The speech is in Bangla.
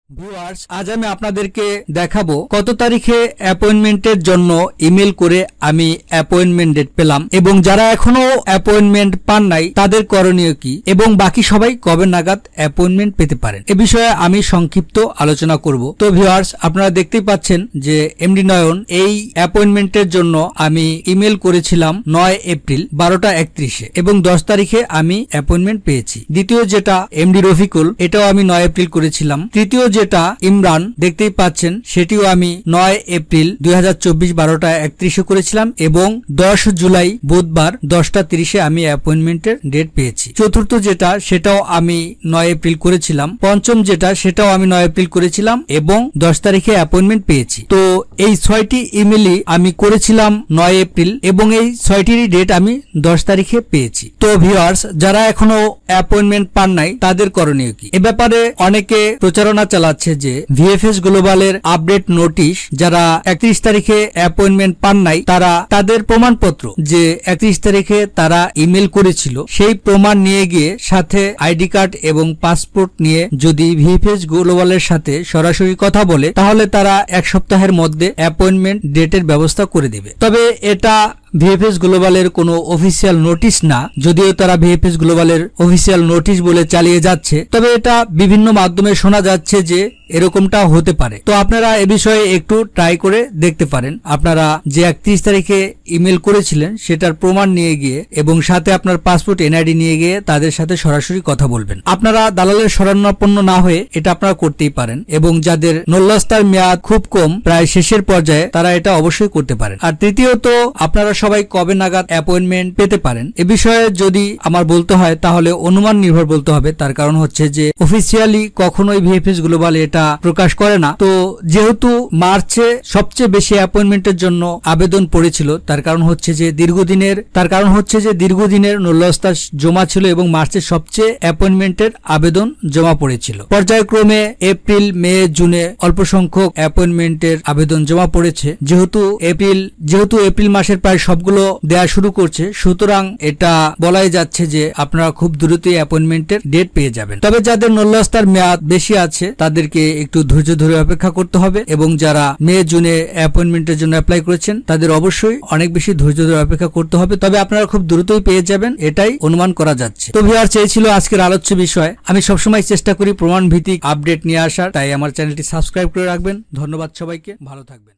ভিউয়ার্স, আজ আমি আপনাদেরকে দেখাবো কত তারিখে অ্যাপয়েন্টমেন্টের জন্য ইমেল করে আমি অ্যাপয়েন্টমেন্ট ডেট পেলাম এবং যারা এখনো অ্যাপয়েন্টমেন্ট পান নাই তাদের করণীয় কি এবং বাকি সবাই কবে নাগাদ অ্যাপয়েন্টমেন্ট পেতে পারেন এ বিষয়ে আমি সংক্ষিপ্ত আলোচনা করব। তো ভিউয়ার্স, আপনারা দেখতেই পাচ্ছেন যে এমডি নয়ন এই অ্যাপয়েন্টমেন্টের জন্য আমি ইমেল করেছিলাম 9 এপ্রিল 12:31 এবং 10 তারিখে আমি অ্যাপয়েন্টমেন্ট পেয়েছি। দ্বিতীয় যেটা এমডি রফিকুল, এটাও আমি 9 এপ্রিল করেছিলাম। তৃতীয় যেটা ইমরান, দেখতেই পাচ্ছেন, সেটিও আমি 9 এপ্রিল 2024 12:31 করেছিলাম এবং 10 জুলাই বুধবার 10:30 আমি অ্যাপয়েন্টমেন্টের ডেট পেয়েছি। চতুর্থ যেটা, সেটাও আমি 9 এপ্রিল করেছিলাম। পঞ্চম যেটা, সেটাও আমি 9 এপ্রিল করেছিলাম এবং 10 তারিখে অ্যাপয়েন্টমেন্ট পেয়েছি। তো এই 6টি ইমেলই আমি করেছিলাম 9 এপ্রিল এবং এই 6টিরই ডেট আমি 10 তারিখে পেয়েছি। তো ভিউয়ার্স, যারা এখনো অ্যাপয়েন্টমেন্ট পান নাই তাদের করণীয় কি? এ ব্যাপারে অনেকে প্রচারণা চালাচ্ছে যে ভিএফএস গ্লোবালের আপডেট নোটিশ, যারা 31 তারিখে অ্যাপয়েন্টমেন্ট পান নাই তারা তাদের প্রমাণপত্র যে 31 তারিখে তারা ইমেল করেছিল সেই প্রমাণ নিয়ে গিয়ে সাথে আইডি কার্ড এবং পাসপোর্ট নিয়ে যদি ভিএফএস গ্লোবালের সাথে সরাসরি কথা বলে তাহলে তারা এক সপ্তাহের মধ্যে অ্যাপয়েন্টমেন্ট ডেটের ব্যবস্থা করে দেবে। তবে এটা ভিএফএস গ্লোবালের কোনো অফিসিয়াল নোটিশ না, যদিও তারা ভিএফএস গ্লোবালের অফিসিয়াল নোটিশ বলে চালিয়ে যাচ্ছে, তবে এটা বিভিন্ন মাধ্যমে শোনা যাচ্ছে যে এরকমটা হতে পারে। তো আপনারা এ বিষয়ে একটু ট্রাই করে দেখতে পারেন। আপনারা যে 31 তারিখে ইমেল করেছিলেন সেটার প্রমাণ নিয়ে গিয়ে এবং সাথে আপনার পাসপোর্ট এনআইডি নিয়ে গিয়ে তাদের সাথে সরাসরি কথা বলবেন। আপনারা দালালের শরণাপন্ন না হয়ে এটা আপনারা করতেই পারেন এবং যাদের নল্লাস্তার মেয়াদ খুব কম, প্রায় শেষের পর্যায়ে, তারা এটা অবশ্যই করতে পারেন। আর তৃতীয়ত, আপনারা সবাই কবে নাগাদ অ্যাপয়েন্টমেন্ট পেতে পারেন এ বিষয়ে যদি আমার বলতে হয় তাহলে অনুমান নির্ভর বলতে হবে। তার কারণ হচ্ছে যে অফিসিয়ালি কখনোই ভিএফএস গ্লোবাল এটা প্রকাশ করে না। তো যেহেতু মার্চে সবচেয়ে বেশি অ্যাপয়েন্টমেন্টের জন্য আবেদন পড়েছিল, তার কারণ হচ্ছে যে দীর্ঘদিনের নল্লাস্তা জমা ছিল এবং মার্চে সবচেয়ে অ্যাপয়েন্টমেন্টের আবেদন জমা পড়েছিল। পর্যায়ক্রমে এপ্রিল, মে, জুনে অল্প সংখ্যক অ্যাপয়েন্টমেন্টের আবেদন জমা পড়েছে। যেহেতু এপ্রিল মাসের প্রায় সবগুলো দেয়া শুরু করছে, সুতরাং এটা বলাই যাচ্ছে যে আপনারা খুব দ্রুতই অ্যাপয়েন্টমেন্টের ডেট পেয়ে যাবেন। তবে যাদের নল্লাস্তার মেয়াদ বেশি আছে তাদেরকে একটু ধৈর্য ধরে অপেক্ষা করতে হবে এবং যারা মে, জুনে অ্যাপয়েন্টমেন্টের জন্য অ্যাপ্লাই করেছেন তাদের অবশ্যই অনেক বেশি ধৈর্য ধরে অপেক্ষা করতে হবে। তবে আপনারা খুব দ্রুতই পেয়ে যাবেন, এটাই অনুমান করা যাচ্ছে। তো ভিউয়ার্স, এই ছিল আজকের আলোচ্য বিষয়। আমি সবসময় চেষ্টা করি প্রমাণ ভিত্তিক আপডেট নিয়ে আসার, তাই আমার চ্যানেলটি সাবস্ক্রাইব করে রাখবেন। ধন্যবাদ সবাইকে, ভালো থাকবেন।